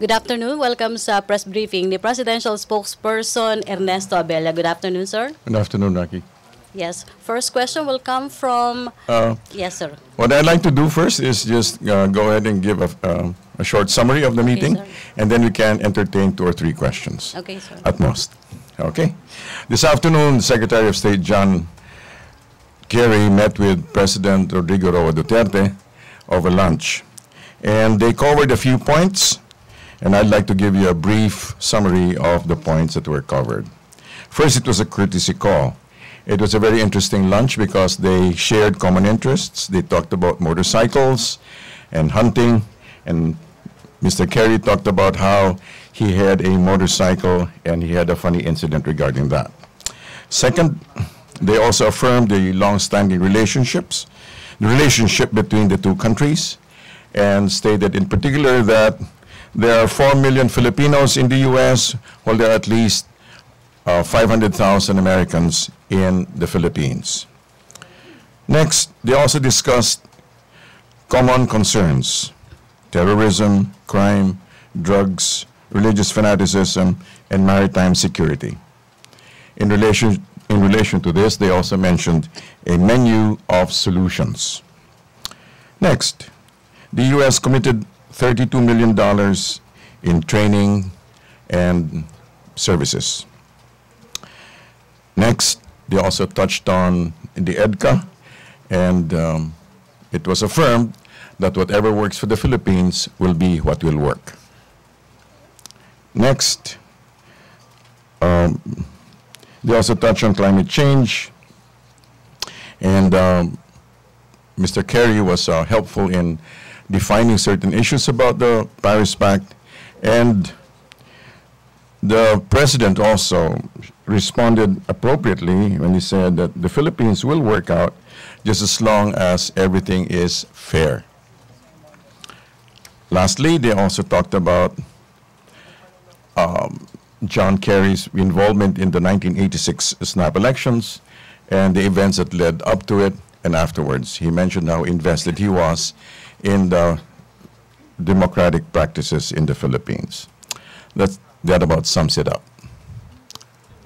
Good afternoon. Welcome sa press briefing ni Presidential Spokesperson Ernesto Abella. Good afternoon, sir. Good afternoon, Rocky. Yes. First question will come from... yes, sir. What I'd like to do first is just go ahead and give a short summary of the meeting, and then we can entertain 2 or 3 questions. Okay, sir. At most. Okay. This afternoon, Secretary of State John Kerry met with President Rodrigo Roa Duterte over lunch. And they covered a few points, and I'd like to give you a brief summary of the points that were covered. First, it was a courtesy call. It was a very interesting lunch because they shared common interests. They talked about motorcycles and hunting, and Mr. Kerry talked about how he had a motorcycle and he had a funny incident regarding that. Second, they also affirmed the long-standing relationships, the relationship between the 2 countries, and stated in particular that there are 4 million Filipinos in the U.S., while there are at least 500,000 Americans in the Philippines. Next, they also discussed common concerns: terrorism, crime, drugs, religious fanaticism, and maritime security. In relation to this, they also mentioned a menu of solutions. Next, the U.S. committed $32 million in training and services. Next, they also touched on the EDCA, and it was affirmed that whatever works for the Philippines will be what will work. Next, they also touched on climate change, and Mr. Kerry was helpful in defining certain issues about the Paris Pact, and the President also responded appropriately when he said that the Philippines will work out just as long as everything is fair. Lastly, they also talked about John Kerry's involvement in the 1986 snap elections and the events that led up to it and afterwards. He mentioned how invested he was in the democratic practices in the Philippines. That about sums it up.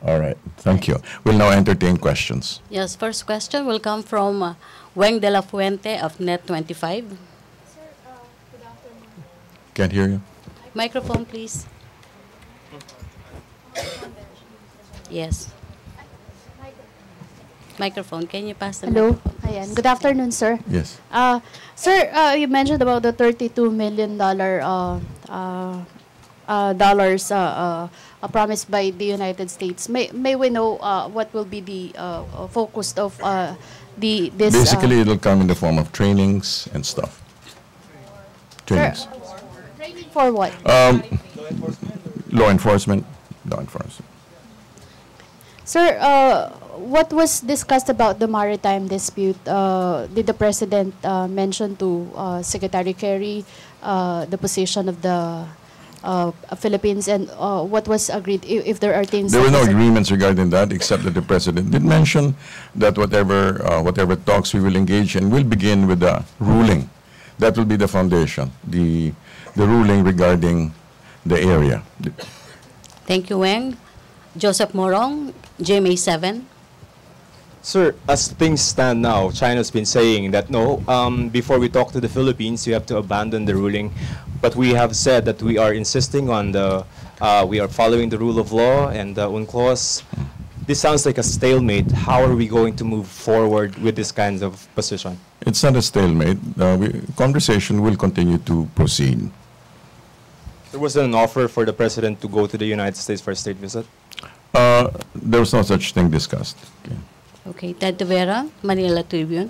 All right, thank you. We'll now entertain questions. Yes, first question will come from Weng de la Fuente of Net25. Sir, good afternoon. Can't hear you. Microphone, please. Yes. Microphone. Can you pass the Hello. microphone? Ayan. Good afternoon, sir. Yes. Sir, you mentioned about the $32 million promised by the United States. May we know what will be the focus of this? Basically, it'll come in the form of trainings and stuff. Trainings. Sir, training for what? Law enforcement. Law enforcement. Sir, what was discussed about the maritime dispute? Did the President mention to Secretary Kerry the position of the Philippines, and what was agreed, if there are things... There were no agreements regarding that, except that the President did mention that whatever talks we will engage in will begin with the ruling. That will be the foundation, the ruling regarding the area. Thank you, Weng. Joseph Morong, GMA7. Sir, as things stand now, China's been saying that no, before we talk to the Philippines, you have to abandon the ruling. But we have said that we are insisting on we are following the rule of law and the UNCLOS. This sounds like a stalemate. How are we going to move forward with this kind of position? It's not a stalemate. Conversation will continue to proceed. There was an offer for the President to go to the United States for a state visit? There was no such thing discussed. Okay. Okay, Ted Tavera, Manila Tribune.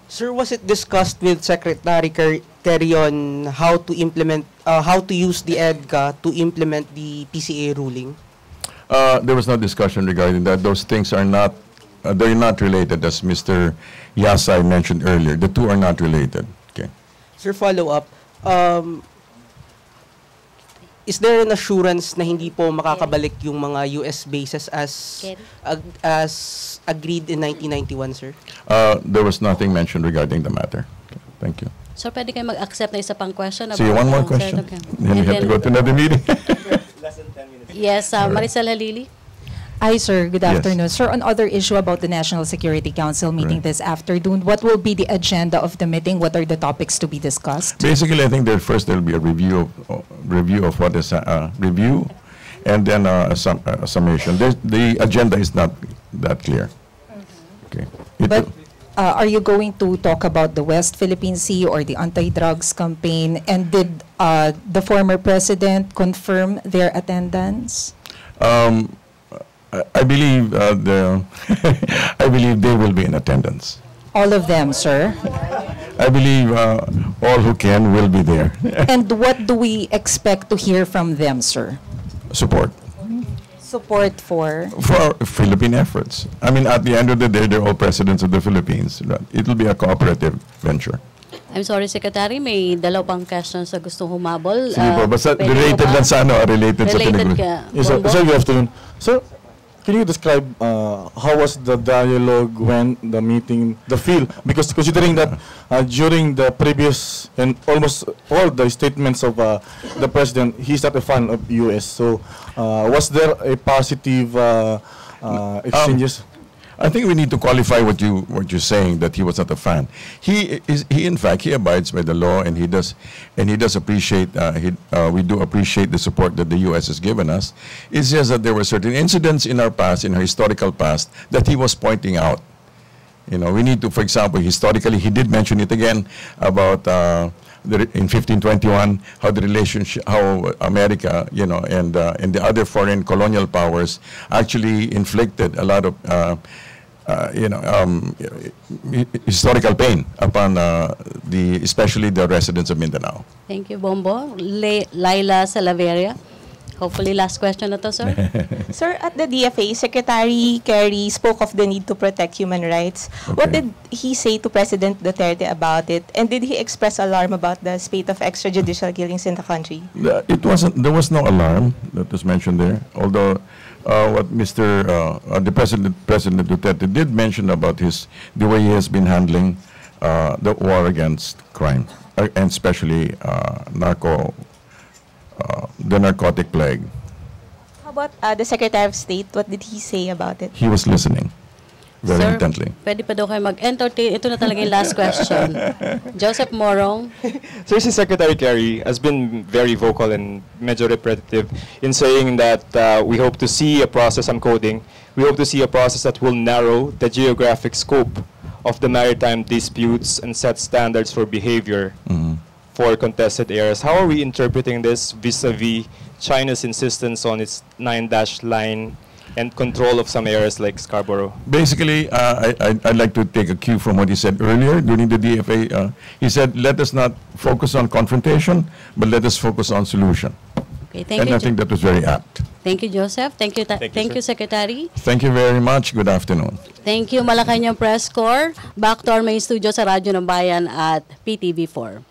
Sir, was it discussed with Secretary Kerry on how to implement, how to use the EDCA to implement the PCA ruling? There was no discussion regarding that. Those things are not, they're not related, as Mr. Yasay mentioned earlier. The two are not related. Okay. Sir, follow up. Is there an assurance na hindi po makakabalik yung mga US bases as agreed in 1991, sir? There was nothing mentioned regarding the matter. Okay. Thank you. So, pwede kayo mag-accept na isa pang question? So you want more question? Then you have to go to another meeting. Less than 10 minutes. Yes, Maricel Halili. Hi, sir. Good Yes. afternoon. Sir, on other issue about the National Security Council meeting Right. this afternoon, what will be the agenda of the meeting? What are the topics to be discussed? Basically, I think that first there will be a review of what is review, and then a summation. The agenda is not that clear. Okay. But are you going to talk about the West Philippine Sea or the anti-drugs campaign? And did the former president confirm their attendance? I believe I believe they will be in attendance. All of them, sir. I believe all who can will be there. And what do we expect to hear from them, sir? Support Support for? for Philippine efforts. I mean, at the end of the day, they're all presidents of the Philippines. It will be a cooperative venture. I'm sorry, Secretary, may dalaw pang questions sa gustong humabol. Sige po, basta Pwede related po ba? lang sa ano, related sa Related pinag- ka. Yes, sir. Bongbong? Sir, good afternoon. Sir, can you describe how was the dialogue when the meeting, the feel? Because considering that during the previous and almost all the statements of the president, he's not a fan of U.S. So, was there a positive exchanges? I think we need to qualify what you're saying, that he was not a fan. He in fact he abides by the law, and he does appreciate we do appreciate the support that the U.S. has given us. It's just that there were certain incidents in our past, in our historical past, that he was pointing out. You know, we need to, for example, historically, he did mention it again about in 1521, how the relationship, how America, you know, and the other foreign colonial powers actually inflicted a lot of historical pain upon especially the residents of Mindanao. Thank you, Bombo. Laila Salaveria. Hopefully, last question na to, sir. Sir, at the DFA, Secretary Kerry spoke of the need to protect human rights. What Okay. did he say to President Duterte about it? And did he express alarm about the spate of extrajudicial killings in the country? There was no alarm that was mentioned there, although what the President Duterte did mention about the way he has been handling the war against crime, and especially the narcotic plague. How about the Secretary of State? What did he say about it? He was listening very Sir, intently. pwede pa daw kayo mag-entertain. Ito na talaga yung last question. Joseph Morong. Sir, si Secretary Kerry has been very vocal and medyo repetitive in saying that we hope to see a process, I'm quoting, we hope to see a process that will narrow the geographic scope of the maritime disputes and set standards for behavior for contested areas. How are we interpreting this vis-a-vis China's insistence on its 9-dash line and control of some areas like Scarborough? Basically, I'd like to take a cue from what he said earlier during the DFA. He said, let us not focus on confrontation, but let us focus on solution. Okay, thank And you. I think that was very apt. Thank you, Joseph. Thank you, thank you, Secretary. Thank you very much. Good afternoon. Thank you, Malacanang Press Corps. Back to our main studio sa Radyo ng Bayan at PTV4.